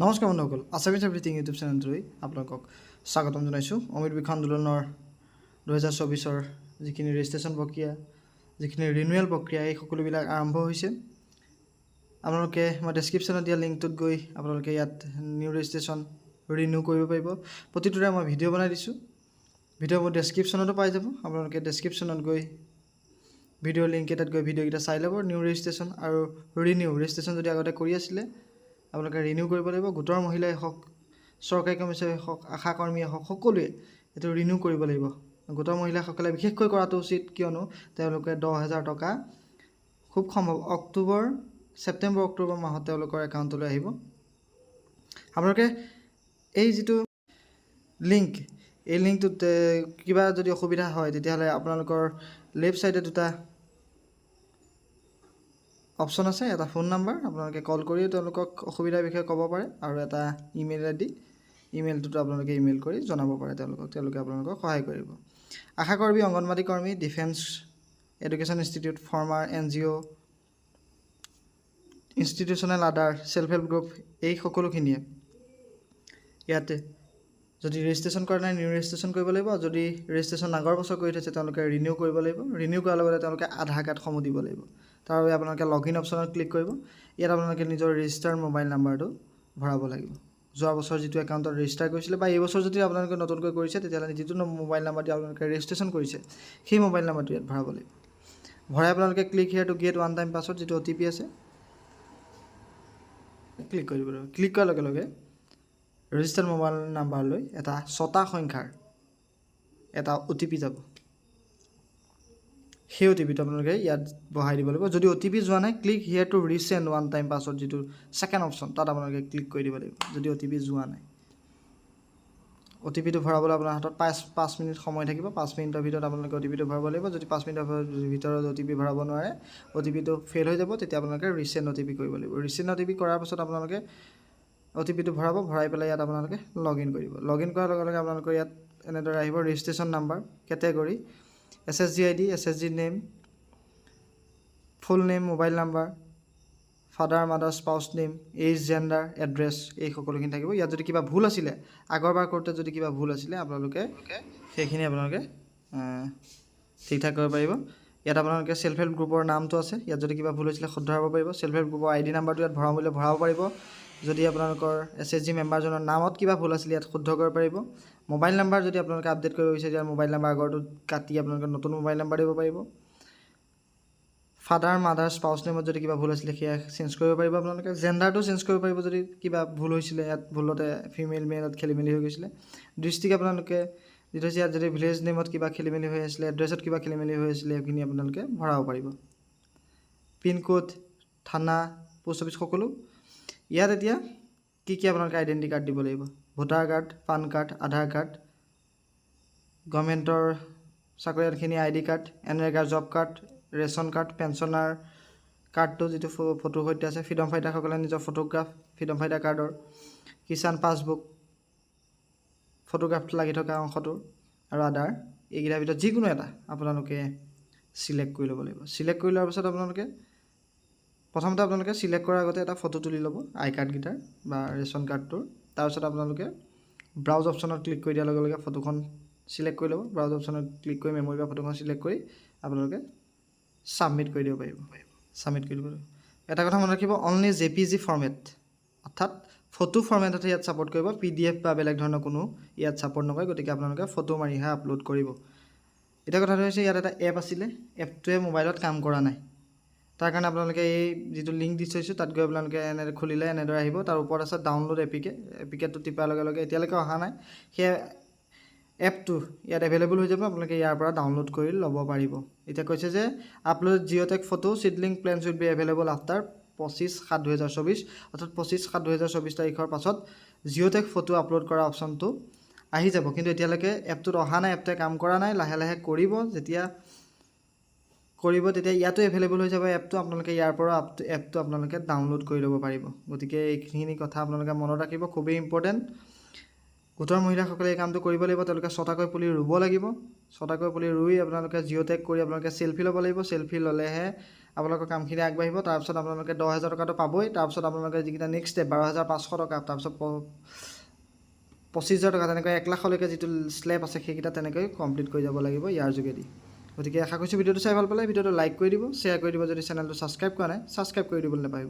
নমস্কাৰ বন্ধুসকল, Assamese everything YouTube চেনেলটোলৈ আপোনালোকক স্বাগতম জনাইছোঁ। অমৃত বৃক্ষ আন্দোলনৰ 2024 যিখিনি ৰেজিষ্ট্ৰেশ্যন প্ৰক্ৰিয়া, যিখিনি ৰিনিউৱেল প্ৰক্ৰিয়া, এই সকলোবিলাক আৰম্ভ হৈছে। আপোনালোকে মই ডেছক্ৰিপশ্যনত দিয়া লিংকটোত গৈ আপোনালোকে ইয়াত নিউ ৰেজিষ্ট্ৰেশ্যন ৰিনিউ কৰিব পাৰিব। প্ৰতিটোৰে মই ভিডিঅ' বনাই দিছোঁ। ভিডিঅ'বোৰ ডেছক্ৰিপশ্যনতো পাই যাব। আপোনালোকে ডেছক্ৰিপশ্যনত গৈ ভিডিঅ'ৰ লিংক এটাত গৈ ভিডিঅ'কেইটা চাই ল'ব। নিউ ৰেজিষ্ট্ৰেশ্যন আৰু ৰিনিউ ৰেজিষ্ট্ৰেশ্যন যদি আগতে কৰি আছিলে আপোনালোকে ৰিনিউ কৰিব লাগিব। গোটৰ মহিলাই হওক, চৰকাৰী কৰ্মচাৰী হওক, আশা কৰ্মীয়ে হওক, সকলোৱে এইটো ৰিনিউ কৰিব লাগিব। গোটৰ মহিলাসকলে বিশেষকৈ কৰাটো উচিত, কিয়নো তেওঁলোকে 10,000 টকা খুব সম্ভৱ ছেপ্টেম্বৰ অক্টোবৰ মাহত তেওঁলোকৰ একাউণ্টলৈ আহিব। আপোনালোকে এই যিটো লিংক, এই লিংকটোত কিবা যদি অসুবিধা হয় তেতিয়াহ'লে আপোনালোকৰ লেফ্ট ছাইডে দুটা অপশ্যন আছে। এটা ফোন নাম্বাৰ, আপোনালোকে কল কৰিও তেওঁলোকক অসুবিধাৰ বিষয়ে ক'ব পাৰে, আৰু এটা ইমেইল আই ডি, ইমেইলটোতো আপোনালোকে ইমেইল কৰি জনাব পাৰে তেওঁলোকে আপোনালোকক সহায় কৰিব। আশা কৰ্মী, অংগনবাদী কৰ্মী, defence education institute, farmer, NGO, institutional আদাৰ, ছেল্ফ হেল্প গ্ৰুপ, এই সকলোখিনিয়ে ইয়াতে যদি ৰেজিষ্ট্ৰেশ্যন কৰা নাই নিউ ৰেজিষ্ট্ৰেশ্যন কৰিব লাগিব। যদি ৰেজিষ্ট্ৰেশ্যন আগৰ বছৰ কৰি থৈছে তেওঁলোকে ৰিনিউ কৰিব লাগিব। ৰিনিউ কৰাৰ লগতে তেওঁলোকে আধাৰ কাৰ্ডসমূহ দিব লাগিব। তাৰ বাবে আপোনালোকে লগইন অপশ্যনত ক্লিক কৰিব। ইয়াত আপোনালোকে নিজৰ ৰেজিষ্টাৰ্ড মোবাইল নাম্বাৰটো ভৰাব লাগিব। যোৱা বছৰ যিটো একাউণ্টত ৰেজিষ্টাৰ কৰিছিলে, বা এই বছৰ যদি আপোনালোকে নতুনকৈ কৰিছে তেতিয়াহ'লে যিটো মোবাইল নাম্বাৰ দি আপোনালোকে ৰেজিষ্ট্ৰেশ্যন কৰিছে সেই মোবাইল নাম্বাৰটো ইয়াত ভৰাব লাগিব। ভৰাই আপোনালোকে click here to get one time password, যিটো OTP আছে, ক্লিক কৰি দিব লাগিব। ক্লিক কৰাৰ লগে লগে ৰেজিষ্টাৰ্ড মোবাইল নাম্বাৰলৈ এটা 6টা সংখ্যাৰ এটা OTP যাব। সেই OTPটো আপোনালোকে ইয়াত বহাই দিব লাগিব। যদি OTP যোৱা নাই, click here two ৰিচেণ্ড one time password, যিটো ছেকেণ্ড অপশ্যন, তাত আপোনালোকে ক্লিক কৰি দিব লাগিব যদি OTP যোৱা নাই। OTPটো ভৰাবলৈ আপোনাৰ হাতত 5 মিনিট সময় থাকিব। 5 মিনিটৰ ভিতৰত আপোনালোকে OTPটো ভৰাব লাগিব। যদি 5 মিনিটৰ ভিতৰত OTP ভৰাব নোৱাৰে, OTPটো ফেইল হৈ যাব, তেতিয়া আপোনালোকে ৰিচেণ্ড OTP কৰিব লাগিব। ৰিচেণ্ড OTP কৰাৰ পাছত আপোনালোকে OTPটো ভৰাব। ভৰাই পেলাই ইয়াত আপোনালোকে লগইন কৰিব। লগইন কৰাৰ লগে লগে আপোনালোকৰ ইয়াত এনেদৰে আহিব registration number, category, SSG ID, SSG name, full name, mobile number, father, mother, spouse name, age, gender, address, এই সকলোখিনি থাকিব। ইয়াত যদি কিবা ভুল আছিলে, আগৰবাৰ কৰোঁতে যদি কিবা ভুল আছিলে, আপোনালোকে সেইখিনি ঠিক ঠাক কৰিব পাৰিব। ইয়াত আপোনালোকে ছেল্ফ হেল্প গ্ৰুপৰ নামটো আছে, ইয়াত যদি কিবা ভুল হৈছিলে শুধৰাব পাৰিব। ছেল্ফ হেল্প গ্ৰুপৰ ID নাম্বাৰটো ইয়াত ভৰাব পাৰিব। যদি আপোনালোকৰ SSG মেম্বাৰজনৰ নামত কিবা ভুল আছিলে ইয়াত শুদ্ধ কৰিব পাৰিব। মোবাইল নাম্বাৰ যদি আপোনালোকে আপডেট কৰিব বিচাৰে, ইয়াৰ মোবাইল নাম্বাৰ আগৰটো কাটি আপোনালোকে নতুন মোবাইল নাম্বাৰ দিব পাৰিব। ফাদাৰ, মাদাৰ, স্পাউচ নেমত যদি কিবা ভুল আছিলে সেয়া চেঞ্জ কৰিব পাৰিব। আপোনালোকে জেণ্ডাৰটো চেঞ্জ কৰিব পাৰিব যদি কিবা ভুল হৈছিলে, ইয়াত ভুলতে ফিমেল মেলত খেলিমেলি হৈ গৈছিলে। ডিষ্ট্ৰিক্ট আপোনালোকে যিটো হৈছে, ইয়াত যদি ভিলেজ নেমত কিবা খেলিমেলি হৈ আছিলে, এড্ৰেছত কিবা খেলিমেলি হৈ আছিলে, সেইখিনি আপোনালোকে ভৰাব পাৰিব। পিনক'ড, থানা, পোষ্ট অফিচ সকলো। ইয়াত এতিয়া কি আপোনালোকে আইডেণ্টি কাৰ্ড দিব লাগিব। Voter card, pan card, Aadhaar card, গভৰ্ণমেণ্টৰ চাকৰিয়ালখিনি ID card, NREGA job card, ration card, pensioner কাৰ্ডটো যিটো ফটোৰ সৈতে আছে, ফ্ৰীডম ফাইটাৰসকলে নিজৰ ফটোগ্ৰাফ, ফ্ৰীডম ফাইটাৰ কাৰ্ডৰ, কিষাণ পাছবুক, ফটোগ্ৰাফ লাগি থকা অংশটো, আৰু আধাৰ, এইকেইটাৰ ভিতৰত যিকোনো এটা আপোনালোকে চিলেক্ট কৰি ল'ব লাগিব। চিলেক্ট কৰি লোৱাৰ পাছত প্ৰথমতে আপোনালোকে চিলেক্ট কৰাৰ আগতে এটা ফটো তুলি ল'ব আই কাৰ্ডকেইটাৰ বা ৰেচন কাৰ্ডটোৰ। তাৰপিছত আপোনালোকে ব্ৰাউজ অপশ্যনত ক্লিক কৰি দিয়াৰ লগে লগে ফটোখন চিলেক্ট কৰি ল'ব। ব্ৰাউজ অপশ্যনত ক্লিক কৰি মেমৰি বা ফটোখন চিলেক্ট কৰি আপোনালোকে ছাবমিট কৰি দিব পাৰিব। ছাবমিট কৰি দিব লাগিব। এটা কথা মনত ৰাখিব, অনলি JPG ফৰ্মেট, অৰ্থাৎ ফটো ফৰ্মেটতহে ইয়াত ছাপোৰ্ট কৰিব। PDF বা বেলেগ ধৰণৰ কোনো ইয়াত ছাপোৰ্ট নকৰে। গতিকে আপোনালোকে ফটো মাৰিহে আপলোড কৰিব। এতিয়া কথাটো হৈছে, ইয়াত এটা এপ আছিলে, এপটোৱে মোবাইলত কাম কৰা নাই। তাৰ কাৰণে আপোনালোকে এই যিটো লিংক দি থৈছোঁ তাত গৈ আপোনালোকে এনেদৰে খুলিলে এনেদৰে আহিব। তাৰ ওপৰত আছে ডাউনলোড এপিকেটো টিপাৰ লগে লগে এতিয়ালৈকে অহা নাই, সেই এপটো ইয়াত এভেইলেবল হৈ যাব। আপোনালোকে ইয়াৰ পৰা ডাউনলোড কৰি ল'ব পাৰিব। এতিয়া কৈছে যে upload geotag photo seedling plants will be available after 25/7/2024, অৰ্থাৎ 25/7/2024 তাৰিখৰ পাছত জিঅ'টেক ফটো আপলোড কৰা অপশ্যনটো আহি যাব। কিন্তু এতিয়ালৈকে এপটোত অহা নাই, এপটোৱে কাম কৰা নাই। লাহে লাহে কৰিব। যেতিয়া কৰিব তেতিয়া ইয়াতো এভেইলেবল হৈ যাব এপটো। আপোনালোকে ইয়াৰ পৰা এপটো আপোনালোকে ডাউনলোড কৰি ল'ব পাৰিব। গতিকে এইখিনি কথা আপোনালোকে মনত ৰাখিব, খুবেই ইম্পৰ্টেণ্ট। গোটৰ মহিলাসকলে এই কামটো কৰিব লাগিব। তেওঁলোকে 6টাকৈ পুলি ৰুব লাগিব। 6টাকৈ পুলি ৰুই আপোনালোকে জিঅ'টেগ কৰি আপোনালোকে চেল্ফি ল'ব লাগিব। চেল্ফি ল'লেহে আপোনালোকৰ কামখিনি আগবাঢ়িব। তাৰপিছত আপোনালোকে 10,000 টকাটো পাবই। তাৰপিছত আপোনালোকে যিকেইটা নেক্সট ষ্টেপ 12,500 টকা, তাৰপিছত 25,000 টকা, তেনেকৈ 1 লাখলৈকে যিটো স্লেব আছে সেইকেইটা তেনেকৈ কমপ্লিট কৰি যাব লাগিব ইয়াৰ যোগেদি। গতিকে আশা কৰিছোঁ ভিডিঅ'টো চাই ভাল পালে। ভিডিঅ'টো লাইক কৰি দিব, শ্বেয়াৰ কৰি দিব। যদি চেনেলটো ছাবস্ক্ৰাইব কৰা নাই ছাবস্ক্ৰাইব কৰি দিবলৈ নাপাহৰিব।